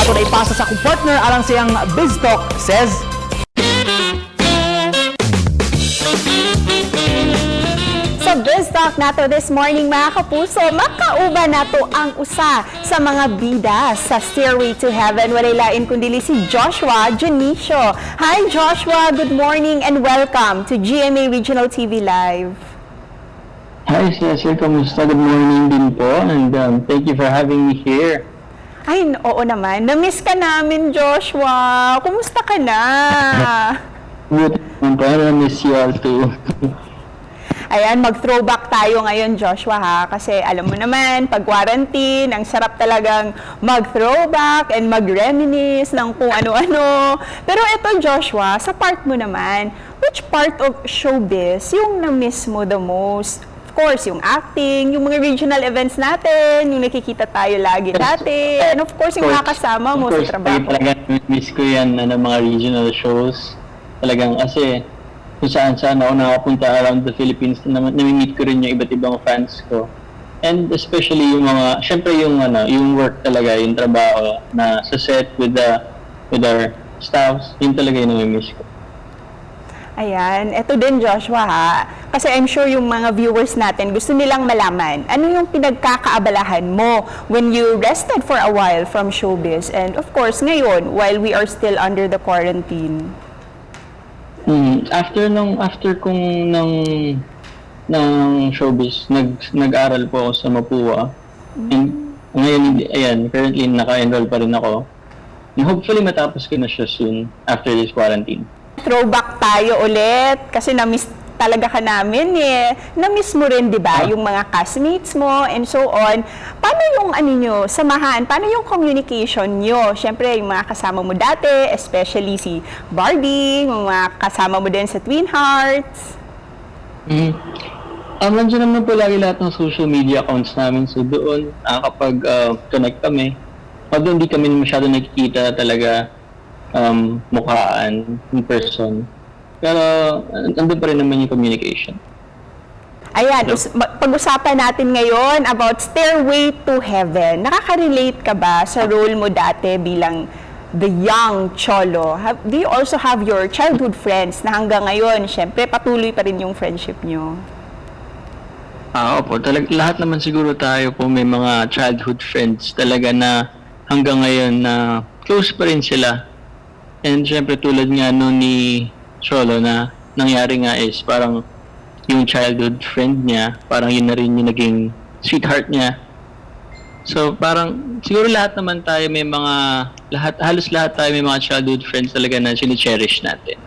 ato na ipasa sa akong partner alang siyang BizTalk says. Sa BizTalk nato this morning mga kapuso, makauba nato ang usa sa mga bida sa Stairway to Heaven. Walay lain kundili si Joshua Junicio. Hi Joshua, good morning and welcome to GMA Regional TV Live. Hi, Cecil. Kamusta? Good morning din po. And thank you for having me here. Ay, oo naman. Na-miss ka namin, Joshua. Kumusta ka na? Buti naman po. I miss you all too. Ayan, mag-throwback tayo ngayon, Joshua, ha? Kasi alam mo naman, pag quarantine, ang sarap talagang mag-throwback and mag-reminisce ng kung ano-ano. Pero ito, Joshua, sa part mo naman, which part of showbiz yung na-miss mo the most? Of course, yung acting, yung mga regional events natin, yung nakikita tayo lagi dati, and of course, yung mga kasama mo sa trabaho. Talagang miss ko yan mga regional shows. Talagang kasi kung saan-saan ako nakapunta around the Philippines, nami-meet ko rin yung iba't ibang fans ko. And especially yung mga, syempre yung work talaga, yung trabaho na sa set with our staffs, yun talaga yung nami-miss ko. Ayan, eto din Joshua ha, kasi I'm sure yung mga viewers natin gusto nilang malaman, ano yung pinagkakaabalahan mo when you rested for a while from showbiz and of course ngayon, while we are still under the quarantine? After kong ng showbiz, nag-aral po ako sa Mapua. And ngayon, ayan, currently naka-enroll pa rin ako. And hopefully matapos ko na siya soon after this quarantine. Throwback tayo ulit kasi na-miss talaga ka namin eh. Na-miss mo rin, di ba, yung mga castmates mo and so on. Paano yung nyo, samahan? Paano yung communication nyo? Siyempre, yung mga kasama mo dati, especially si Barbie, yung mga kasama mo din sa Twin Hearts. Nandiyan naman po lagi lahat ng social media accounts namin. So doon, nakakapag-connect kami. Although hindi kami masyado nakikita talaga mukhaan in person. Pero andun pa rin naman yung communication. Ayan, pag-usapan natin ngayon about Stairway to Heaven. Nakaka-relate ka ba sa role mo dati bilang the young cholo? Do you also have your childhood friends na hanggang ngayon, syempre patuloy pa rin yung friendship nyo? Opo, lahat naman siguro tayo po may mga childhood friends talaga na hanggang ngayon na close pa rin sila. And syempre tulad nga noon ni Cholo na nangyari nga is parang yung childhood friend niya, parang yun na rin yung naging sweetheart niya. So parang siguro lahat naman tayo may halos lahat tayo may mga childhood friends talaga na sini-cherish natin.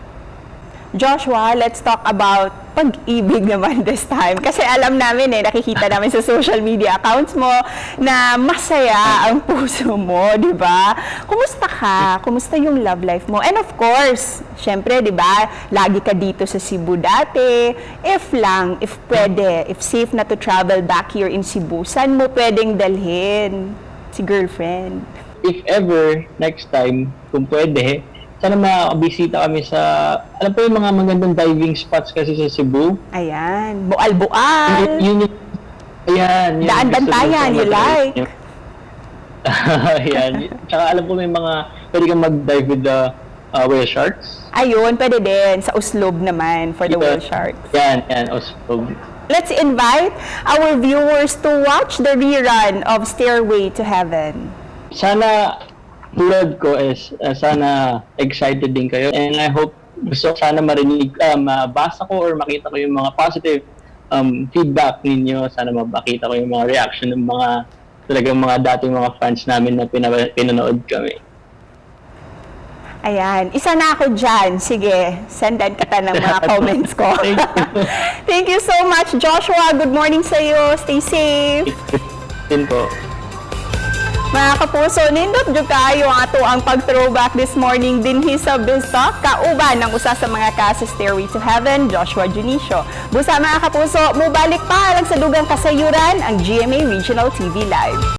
Joshua, let's talk about pag-ibig naman this time. Kasi alam namin nakikita namin sa social media accounts mo na masaya ang puso mo, di ba? Kumusta ka? Kumusta yung love life mo? And of course, syempre, di ba, lagi ka dito sa Cebu dati. If pwede, if safe na to travel back here in Cebu, saan mo pwedeng dalhin si girlfriend? If ever, next time, kung pwede, sana makabisita kami sa, alam po yung mga magandang diving spots kasi sa Cebu. Ayan, Boal-Boal. Ayan. Daan-Bantayan, you like. Ayan. Tsaka alam po may mga, pwede kang mag-dive with the whale sharks. Ayun, pwede din. Sa Uslob naman for the whale sharks. Yan, Uslob. Let's invite our viewers to watch the rerun of Stairway to Heaven. Sana tulad ko is sana excited din kayo and I hope sana marinig, mabasa ko or makita ko yung mga positive feedback ninyo. Sana makita ko yung mga reaction ng talagang mga dating mga fans namin na pinanood kami. Ayan, isa na ako dyan. Sige, sendan kita ng mga comments ko. Thank you so much, Joshua. Good morning sa iyo. Stay safe. Din po. Mga kapuso, nindot jud kaayo ang ato ang pag-throwback this morning dinhi sa BizTalk, kauban ng usa sa mga ka sa Stairway to Heaven, Joshua Junicio. Busa mga kapuso, mubalik pa lang sa dugang kasayuran ang GMA Regional TV Live.